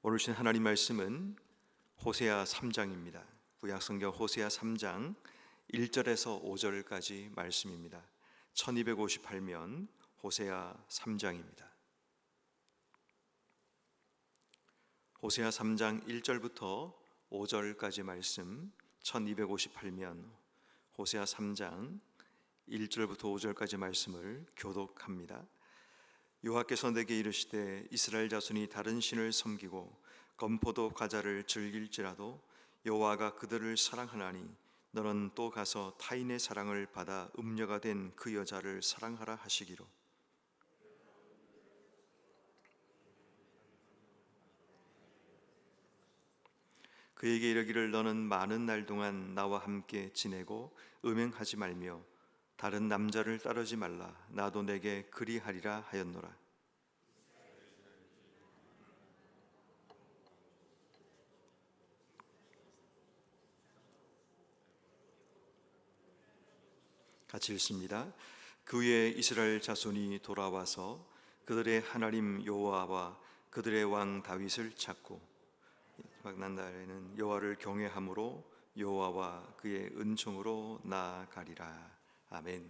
오늘 주신 하나님 말씀은 호세아 3장입니다. 구약성경 호세아 3장 1절에서 5절까지 말씀입니다. 1258면 호세아 3장입니다. 호세아 3장 1절부터 5절까지 말씀, 1258면 호세아 3장 1절부터 5절까지 말씀을 교독합니다. 여호와께서 내게 이르시되 이스라엘 자손이 다른 신을 섬기고 건포도 과자를 즐길지라도 여호와가 그들을 사랑하나니 너는 또 가서 타인의 사랑을 받아 음녀가 된 그 여자를 사랑하라 하시기로. 그에게 이르기를 너는 많은 날 동안 나와 함께 지내고 음행하지 말며 다른 남자를 따르지 말라. 나도 내게 그리하리라 하였노라. 같이 읽습니다. 그 후에 이스라엘 자손이 돌아와서 그들의 하나님 여호와와 그들의 왕 다윗을 찾고 마지막 날에는 여호와를 경외함으로 여호와와 그의 은총으로 나아가리라. 아멘.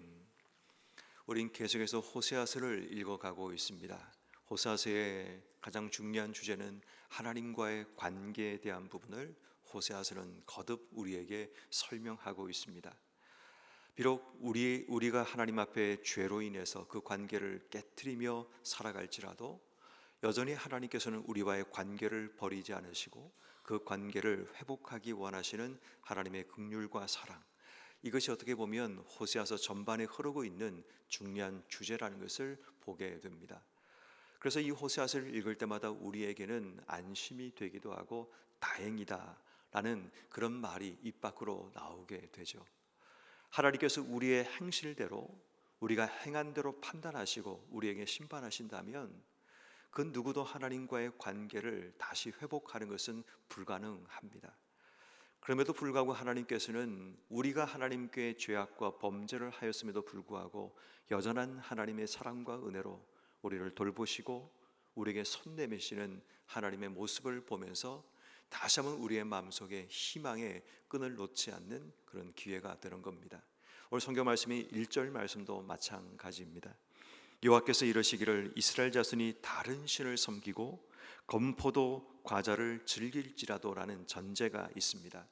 우린 계속해서 호세아서를 읽어가고 있습니다. 호세아서의 가장 중요한 주제는 하나님과의 관계에 대한 부분을 호세아서는 거듭 우리에게 설명하고 있습니다. 비록 우리가 하나님 앞에 죄로 인해서 그 관계를 깨트리며 살아갈지라도 여전히 하나님께서는 우리와의 관계를 버리지 않으시고 그 관계를 회복하기 원하시는 하나님의 긍휼과 사랑, 이것이 어떻게 보면 호세아서 전반에 흐르고 있는 중요한 주제라는 것을 보게 됩니다. 그래서 이 호세아서를 읽을 때마다 우리에게는 안심이 되기도 하고 다행이다 라는 그런 말이 입 밖으로 나오게 되죠. 하나님께서 우리의 행실대로, 우리가 행한 대로 판단하시고 우리에게 심판하신다면 그 누구도 하나님과의 관계를 다시 회복하는 것은 불가능합니다. 그럼에도 불구하고 하나님께서는 우리가 하나님께 죄악과 범죄를 하였음에도 불구하고 여전한 하나님의 사랑과 은혜로 우리를 돌보시고 우리에게 손 내미시는 하나님의 모습을 보면서 다시 한번 우리의 마음속에 희망의 끈을 놓지 않는 그런 기회가 되는 겁니다. 오늘 성경 말씀이 1절 말씀도 마찬가지입니다. 여호와께서 이르시기를 이스라엘 자손이 다른 신을 섬기고 건포도 과자를 즐길지라도 라는 전제가 있습니다.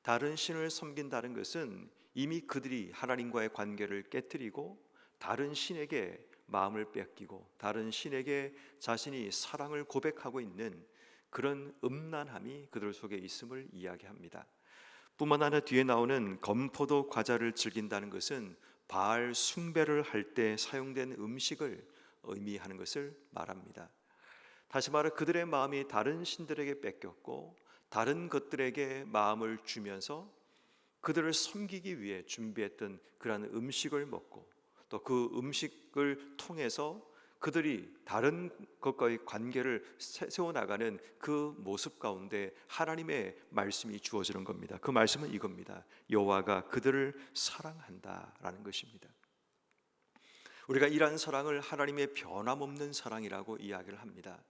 다른 신을 섬긴다는 것은 이미 그들이 하나님과의 관계를 깨뜨리고 다른 신에게 마음을 뺏기고 다른 신에게 자신이 사랑을 고백하고 있는 그런 음란함이 그들 속에 있음을 이야기합니다. 뿐만 아니라 뒤에 나오는 건포도 과자를 즐긴다는 것은 바알 숭배를 할 때 사용된 음식을 의미하는 것을 말합니다. 다시 말해 그들의 마음이 다른 신들에게 뺏겼고 다른 것들에게 마음을 주면서 그들을 섬기기 위해 준비했던 그러한 음식을 먹고 또 그 음식을 통해서 그들이 다른 것과의 관계를 세워나가는 그 모습 가운데 하나님의 말씀이 주어지는 겁니다. 그 말씀은 이겁니다. 여호와가 그들을 사랑한다라는 것입니다. 우리가 이러한 사랑을 하나님의 변함없는 사랑이라고 이야기를 합니다.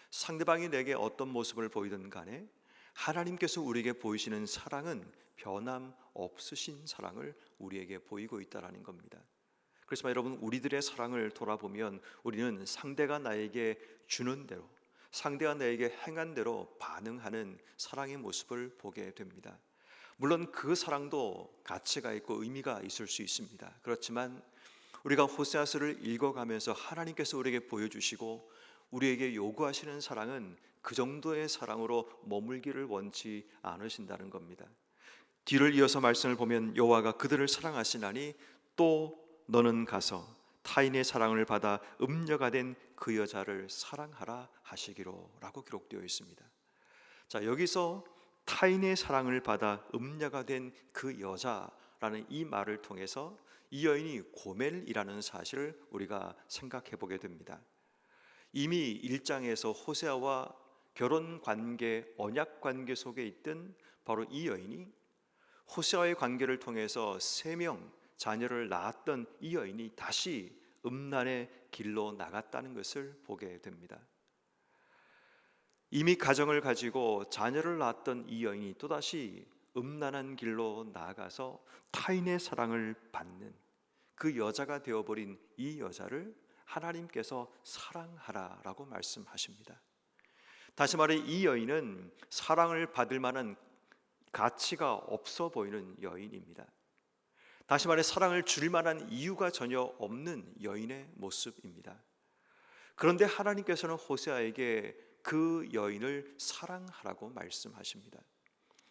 상대방이 내게 어떤 모습을 보이든 간에 하나님께서 우리에게 보이시는 사랑은 변함없으신 사랑을 우리에게 보이고 있다는 겁니다. 그렇지만 여러분, 우리들의 사랑을 돌아보면 우리는 상대가 나에게 주는 대로, 상대가 나에게 행한 대로 반응하는 사랑의 모습을 보게 됩니다. 물론 그 사랑도 가치가 있고 의미가 있을 수 있습니다. 그렇지만 우리가 호세아서를 읽어가면서 하나님께서 우리에게 보여주시고 우리에게 요구하시는 사랑은 그 정도의 사랑으로 머물기를 원치 않으신다는 겁니다. 뒤를 이어서 말씀을 보면 여호와가 그들을 사랑하시나니 또 너는 가서 타인의 사랑을 받아 음녀가 된 그 여자를 사랑하라 하시기로 라고 기록되어 있습니다. 자, 여기서 타인의 사랑을 받아 음녀가 된 그 여자라는 이 말을 통해서 이 여인이 고멜이라는 사실을 우리가 생각해 보게 됩니다. 이미 1장에서 호세아와 결혼 관계, 언약 관계 속에 있던 바로 이 여인이 호세아의 관계를 통해서 3명 자녀를 낳았던 이 여인이 다시 음란의 길로 나갔다는 것을 보게 됩니다. 이미 가정을 가지고 자녀를 낳았던 이 여인이 또다시 음란한 길로 나아가서 타인의 사랑을 받는 그 여자가 되어버린 이 여자를 하나님께서 사랑하라라고 말씀하십니다. 다시 말해 이 여인은 사랑을 받을 만한 가치가 없어 보이는 여인입니다. 다시 말해 사랑을 줄 만한 이유가 전혀 없는 여인의 모습입니다. 그런데 하나님께서는 호세아에게 그 여인을 사랑하라고 말씀하십니다.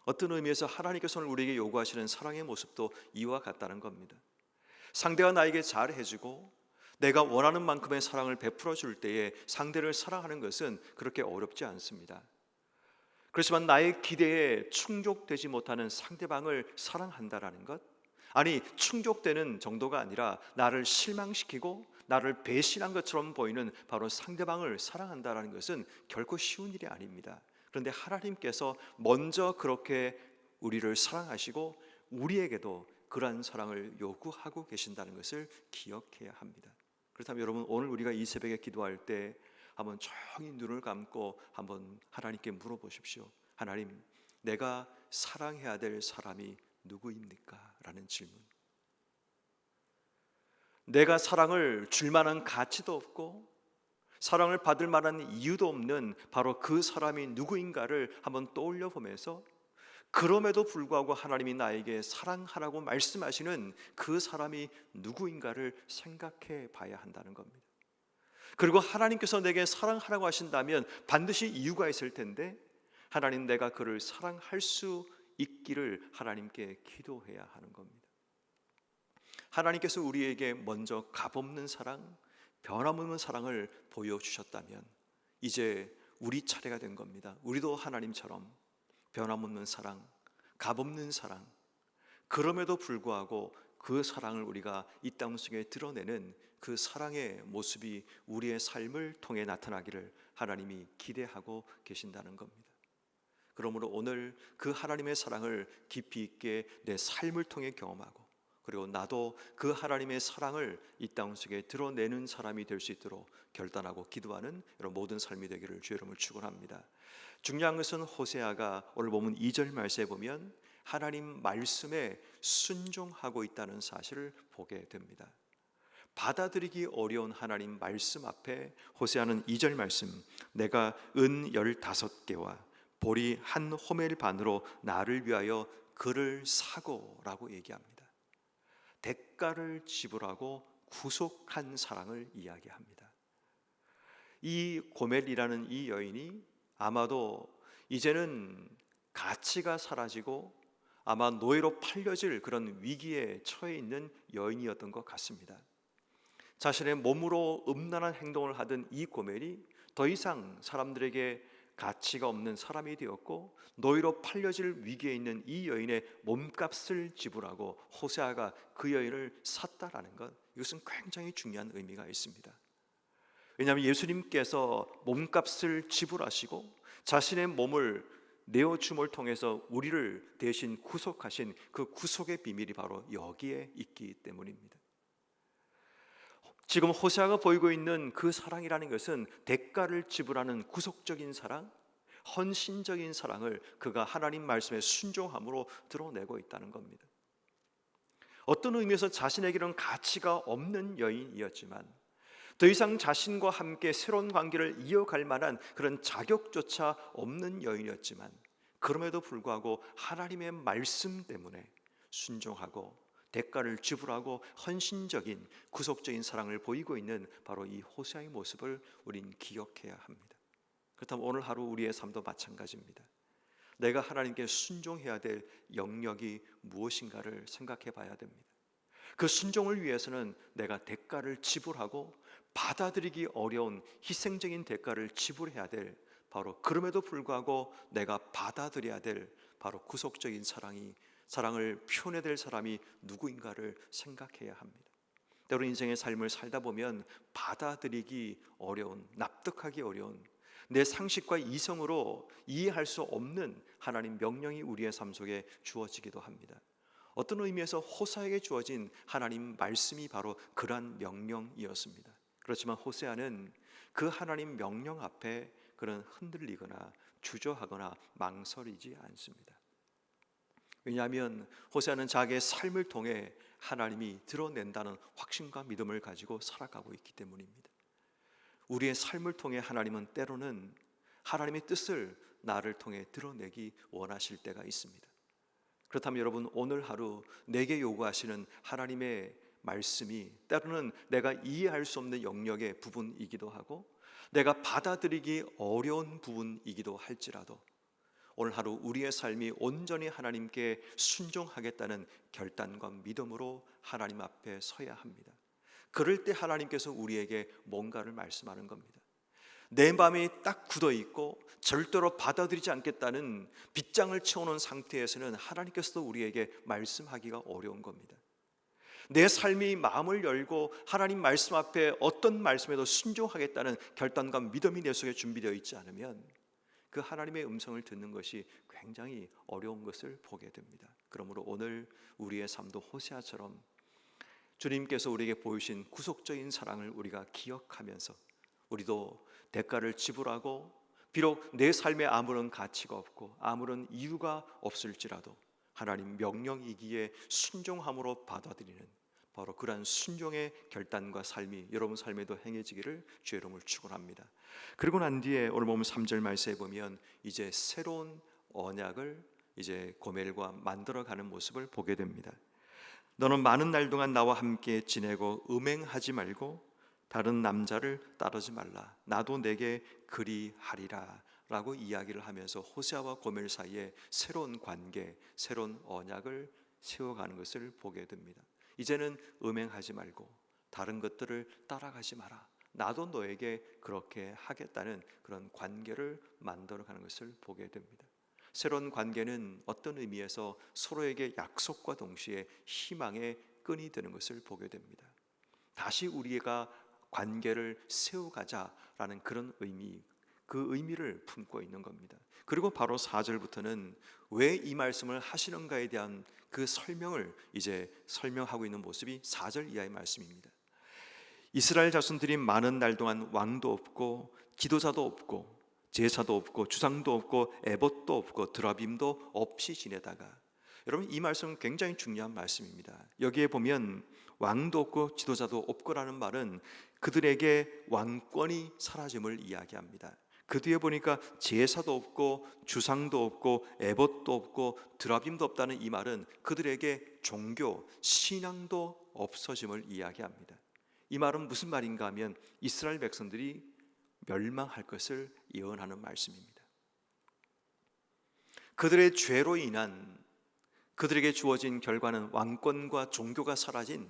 어떤 의미에서 하나님께서는 우리에게 요구하시는 사랑의 모습도 이와 같다는 겁니다. 상대가 나에게 잘해주고 내가 원하는 만큼의 사랑을 베풀어 줄 때에 상대를 사랑하는 것은 그렇게 어렵지 않습니다. 그렇지만 나의 기대에 충족되지 못하는 상대방을 사랑한다라는 것, 아니 충족되는 정도가 아니라 나를 실망시키고 나를 배신한 것처럼 보이는 바로 상대방을 사랑한다라는 것은 결코 쉬운 일이 아닙니다. 그런데 하나님께서 먼저 그렇게 우리를 사랑하시고 우리에게도 그러한 사랑을 요구하고 계신다는 것을 기억해야 합니다. 그렇다면 여러분, 오늘 우리가 이 새벽에 기도할 때 한번 조용히 눈을 감고 한번 하나님께 물어보십시오. 하나님, 내가 사랑해야 될 사람이 누구입니까? 라는 질문. 내가 사랑을 줄 만한 가치도 없고 사랑을 받을 만한 이유도 없는 바로 그 사람이 누구인가를 한번 떠올려 보면서, 그럼에도 불구하고 하나님이 나에게 사랑하라고 말씀하시는 그 사람이 누구인가를 생각해 봐야 한다는 겁니다. 그리고 하나님께서 내게 사랑하라고 하신다면 반드시 이유가 있을 텐데, 하나님, 내가 그를 사랑할 수 있기를 하나님께 기도해야 하는 겁니다. 하나님께서 우리에게 먼저 값없는 사랑, 변함없는 사랑을 보여주셨다면 이제 우리 차례가 된 겁니다. 우리도 하나님처럼 변함없는 사랑, 값없는 사랑, 그럼에도 불구하고 그 사랑을 우리가 이 땅속에 드러내는 그 사랑의 모습이 우리의 삶을 통해 나타나기를 하나님이 기대하고 계신다는 겁니다. 그러므로 오늘 그 하나님의 사랑을 깊이 있게 내 삶을 통해 경험하고, 그리고 나도 그 하나님의 사랑을 이 땅속에 드러내는 사람이 될 수 있도록 결단하고 기도하는 여러분 모든 삶이 되기를 주의 이름으로 축원합니다. 중요한 것은 호세아가 오늘 보면 2절 말씀에 보면 하나님 말씀에 순종하고 있다는 사실을 보게 됩니다. 받아들이기 어려운 하나님 말씀 앞에 호세아는 2절 말씀, 내가 은 15개와 보리 한 호멜 반으로 나를 위하여 그를 사고 라고 얘기합니다. 대가를 지불하고 구속한 사랑을 이야기합니다. 이 고멜이라는 이 여인이 아마도 이제는 가치가 사라지고 아마 노예로 팔려질 그런 위기에 처해 있는 여인이었던 것 같습니다. 자신의 몸으로 음란한 행동을 하던 이 고멜이 더 이상 사람들에게 가치가 없는 사람이 되었고 노예로 팔려질 위기에 있는 이 여인의 몸값을 지불하고 호세아가 그 여인을 샀다라는 것, 이것은 굉장히 중요한 의미가 있습니다. 왜냐하면 예수님께서 몸값을 지불하시고 자신의 몸을 내어줌을 통해서 우리를 대신 구속하신 그 구속의 비밀이 바로 여기에 있기 때문입니다. 지금 호세아가 보이고 있는 그 사랑이라는 것은 대가를 지불하는 구속적인 사랑, 헌신적인 사랑을 그가 하나님 말씀에 순종함으로 드러내고 있다는 겁니다. 어떤 의미에서 자신에게는 가치가 없는 여인이었지만 더 이상 자신과 함께 새로운 관계를 이어갈 만한 그런 자격조차 없는 여인이었지만 그럼에도 불구하고 하나님의 말씀 때문에 순종하고 대가를 지불하고 헌신적인 구속적인 사랑을 보이고 있는 바로 이 호세아의 모습을 우린 기억해야 합니다. 그렇다면 오늘 하루 우리의 삶도 마찬가지입니다. 내가 하나님께 순종해야 될 영역이 무엇인가를 생각해 봐야 됩니다. 그 순종을 위해서는 내가 대가를 지불하고 받아들이기 어려운 희생적인 대가를 지불해야 될, 바로 그럼에도 불구하고 내가 받아들여야 될 바로 구속적인 사랑을 표현해야 될 사람이 누구인가를 생각해야 합니다. 때로 인생의 삶을 살다 보면 받아들이기 어려운, 납득하기 어려운, 내 상식과 이성으로 이해할 수 없는 하나님 명령이 우리의 삶 속에 주어지기도 합니다. 어떤 의미에서 호세아에게 주어진 하나님 말씀이 바로 그러한 명령이었습니다. 그렇지만 호세아는 그 하나님 명령 앞에 그런 흔들리거나 주저하거나 망설이지 않습니다. 왜냐하면 호세아는 자기의 삶을 통해 하나님이 드러낸다는 확신과 믿음을 가지고 살아가고 있기 때문입니다. 우리의 삶을 통해 하나님은 때로는 하나님의 뜻을 나를 통해 드러내기 원하실 때가 있습니다. 그렇다면 여러분, 오늘 하루 내게 요구하시는 하나님의 말씀이 때로는 내가 이해할 수 없는 영역의 부분이기도 하고 내가 받아들이기 어려운 부분이기도 할지라도 오늘 하루 우리의 삶이 온전히 하나님께 순종하겠다는 결단과 믿음으로 하나님 앞에 서야 합니다. 그럴 때 하나님께서 우리에게 뭔가를 말씀하는 겁니다. 내 마음이 딱 굳어 있고 절대로 받아들이지 않겠다는 빗장을 채우는 상태에서는 하나님께서도 우리에게 말씀하기가 어려운 겁니다. 내 삶이 마음을 열고 하나님 말씀 앞에 어떤 말씀에도 순종하겠다는 결단과 믿음이 내 속에 준비되어 있지 않으면 그 하나님의 음성을 듣는 것이 굉장히 어려운 것을 보게 됩니다. 그러므로 오늘 우리의 삶도 호세아처럼 주님께서 우리에게 보이신 구속적인 사랑을 우리가 기억하면서 우리도 대가를 지불하고 비록 내 삶에 아무런 가치가 없고 아무런 이유가 없을지라도 하나님 명령이기에 순종함으로 받아들이는 바로 그러한 순종의 결단과 삶이 여러분 삶에도 행해지기를 주의 이름으로 축원합니다. 그리고 난 뒤에 오늘 보면 3절 말씀에 보면 이제 새로운 언약을 이제 고멜과 만들어가는 모습을 보게 됩니다. 너는 많은 날 동안 나와 함께 지내고 음행하지 말고 다른 남자를 따르지 말라. 나도 내게 그리하리라 라고 이야기를 하면서 호세아와 고멜 사이에 새로운 관계, 새로운 언약을 세워가는 것을 보게 됩니다. 이제는 음행하지 말고 다른 것들을 따라가지 마라. 나도 너에게 그렇게 하겠다는 그런 관계를 만들어가는 것을 보게 됩니다. 새로운 관계는 어떤 의미에서 서로에게 약속과 동시에 희망의 끈이 되는 것을 보게 됩니다. 다시 우리가 관계를 세워가자라는 그런 의미, 그 의미를 품고 있는 겁니다. 그리고 바로 4절부터는 왜 이 말씀을 하시는가에 대한 그 설명을 이제 설명하고 있는 모습이 4절 이하의 말씀입니다. 이스라엘 자손들이 많은 날 동안 왕도 없고 지도자도 없고 제사도 없고 주상도 없고 에봇도 없고 드라빔도 없이 지내다가, 여러분 이 말씀은 굉장히 중요한 말씀입니다. 여기에 보면 왕도 없고 지도자도 없고라는 말은 그들에게 왕권이 사라짐을 이야기합니다. 그 뒤에 보니까 제사도 없고 주상도 없고 에봇도 없고 드라빔도 없다는 이 말은 그들에게 종교, 신앙도 없어짐을 이야기합니다. 이 말은 무슨 말인가 하면 이스라엘 백성들이 멸망할 것을 예언하는 말씀입니다. 그들의 죄로 인한 그들에게 주어진 결과는 왕권과 종교가 사라진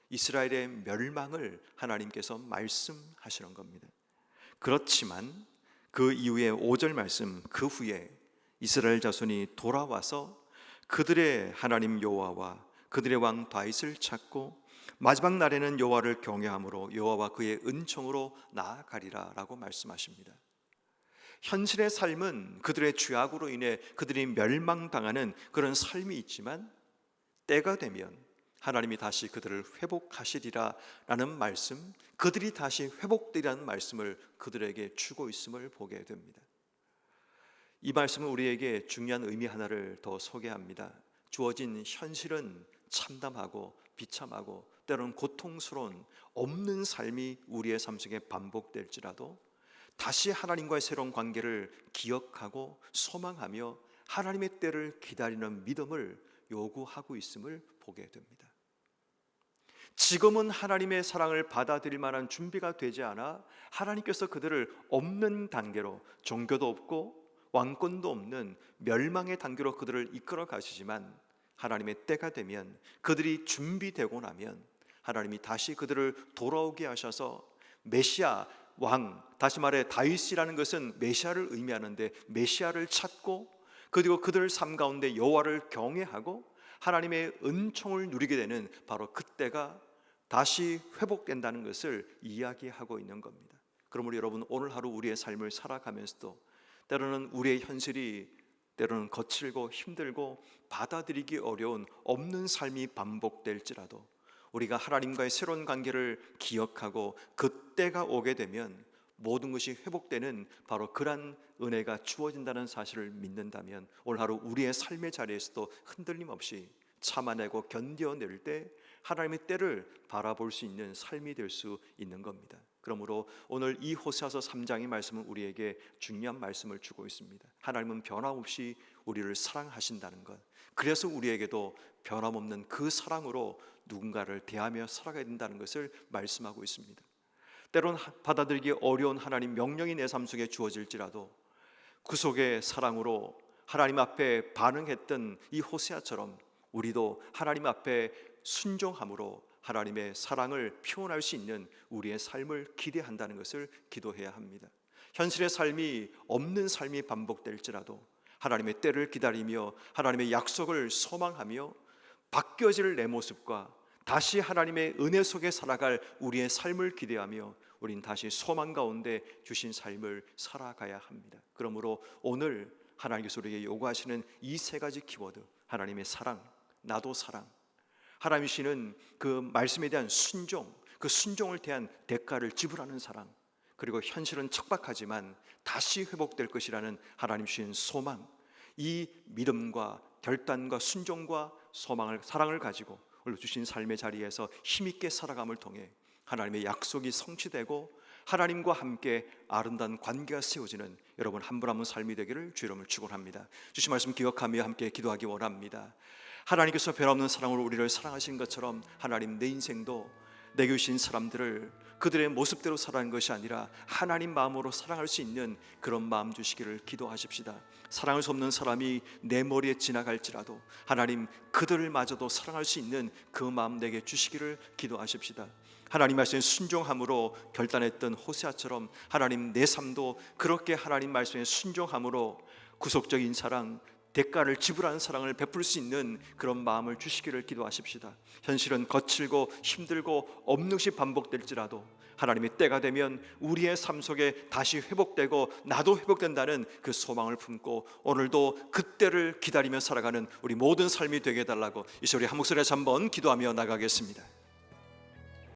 이스라엘의 멸망을 하나님께서 말씀하시는 겁니다. 그렇지만 그 이후에 5절 말씀, 그 후에 이스라엘 자손이 돌아와서 그들의 하나님 여호와와 그들의 왕 다윗을 찾고 마지막 날에는 여호와를 경외함으로 여호와와 그의 은총으로 나아가리라 라고 말씀하십니다. 현실의 삶은 그들의 죄악으로 인해 그들이 멸망당하는 그런 삶이 있지만 때가 되면 하나님이 다시 그들을 회복하시리라 라는 말씀, 그들이 다시 회복되리라는 말씀을 그들에게 주고 있음을 보게 됩니다. 이 말씀은 우리에게 중요한 의미 하나를 더 소개합니다. 주어진 현실은 참담하고 비참하고 때로는 고통스러운 없는 삶이 우리의 삶 속에 반복될지라도 다시 하나님과의 새로운 관계를 기억하고 소망하며 하나님의 때를 기다리는 믿음을 요구하고 있음을 보게 됩니다. 지금은 하나님의 사랑을 받아들일 만한 준비가 되지 않아 하나님께서 그들을 없는 단계로, 종교도 없고 왕권도 없는 멸망의 단계로 그들을 이끌어 가시지만 하나님의 때가 되면, 그들이 준비되고 나면 하나님이 다시 그들을 돌아오게 하셔서 메시아 왕, 다시 말해 다윗이라는 것은 메시아를 의미하는데 메시아를 찾고 그리고 그들 삶 가운데 여호와를 경외하고 하나님의 은총을 누리게 되는 바로 그때가 다시 회복된다는 것을 이야기하고 있는 겁니다. 그러므로 여러분, 오늘 하루 우리의 삶을 살아가면서도 때로는 우리의 현실이 때로는 거칠고 힘들고 받아들이기 어려운 없는 삶이 반복될지라도 우리가 하나님과의 새로운 관계를 기억하고 그때가 오게 되면 모든 것이 회복되는 바로 그런 은혜가 주어진다는 사실을 믿는다면 오늘 하루 우리의 삶의 자리에서도 흔들림 없이 참아내고 견뎌낼 때 하나님의 때를 바라볼 수 있는 삶이 될 수 있는 겁니다. 그러므로 오늘 이 호세아서 3장의 말씀은 우리에게 중요한 말씀을 주고 있습니다. 하나님은 변함없이 우리를 사랑하신다는 것, 그래서 우리에게도 변함없는 그 사랑으로 누군가를 대하며 살아가야 된다는 것을 말씀하고 있습니다. 때론 받아들이기 어려운 하나님 명령이 내 삶 속에 주어질지라도 그 속의 사랑으로 하나님 앞에 반응했던 이 호세아처럼 우리도 하나님 앞에 순종함으로 하나님의 사랑을 표현할 수 있는 우리의 삶을 기대한다는 것을 기도해야 합니다. 현실의 삶이 없는 삶이 반복될지라도 하나님의 때를 기다리며 하나님의 약속을 소망하며 바뀌어질 내 모습과 다시 하나님의 은혜 속에 살아갈 우리의 삶을 기대하며 우린 다시 소망 가운데 주신 삶을 살아가야 합니다. 그러므로 오늘 하나님께서 우리에게 요구하시는 이 세 가지 키워드, 하나님의 사랑, 나도 사랑, 하나님이시는 그 말씀에 대한 순종, 그 순종을 대한 대가를 지불하는 사랑, 그리고 현실은 척박하지만 다시 회복될 것이라는 하나님 주신 소망, 이 믿음과 결단과 순종과 소망을, 사랑을 가지고 오늘 주신 삶의 자리에서 힘있게 살아감을 통해 하나님의 약속이 성취되고 하나님과 함께 아름다운 관계가 세워지는 여러분 한 분 한 분 삶이 되기를 주 이름으로 축원합니다. 주신 말씀 기억하며 함께 기도하기 원합니다. 하나님께서 변함없는 사랑으로 우리를 사랑하신 것처럼 하나님, 내 인생도 내게 주신 사람들을 그들의 모습대로 사랑하는 것이 아니라 하나님 마음으로 사랑할 수 있는 그런 마음 주시기를 기도하십시다. 사랑할 수 없는 사람이 내 머리에 지나갈지라도 하나님, 그들을 마저도 사랑할 수 있는 그 마음 내게 주시기를 기도하십시다. 하나님 말씀에 순종함으로 결단했던 호세아처럼 하나님, 내 삶도 그렇게 하나님 말씀에 순종함으로 구속적인 사랑, 대가를 지불하는 사랑을 베풀 수 있는 그런 마음을 주시기를 기도하십시다. 현실은 거칠고 힘들고 없는것이 반복될지라도 하나님의 때가 되면 우리의 삶 속에 다시 회복되고 나도 회복된다는 그 소망을 품고 오늘도 그때를 기다리며 살아가는 우리 모든 삶이 되게 해달라고 이 시간 우리 한 목소리에서 한번 기도하며 나가겠습니다.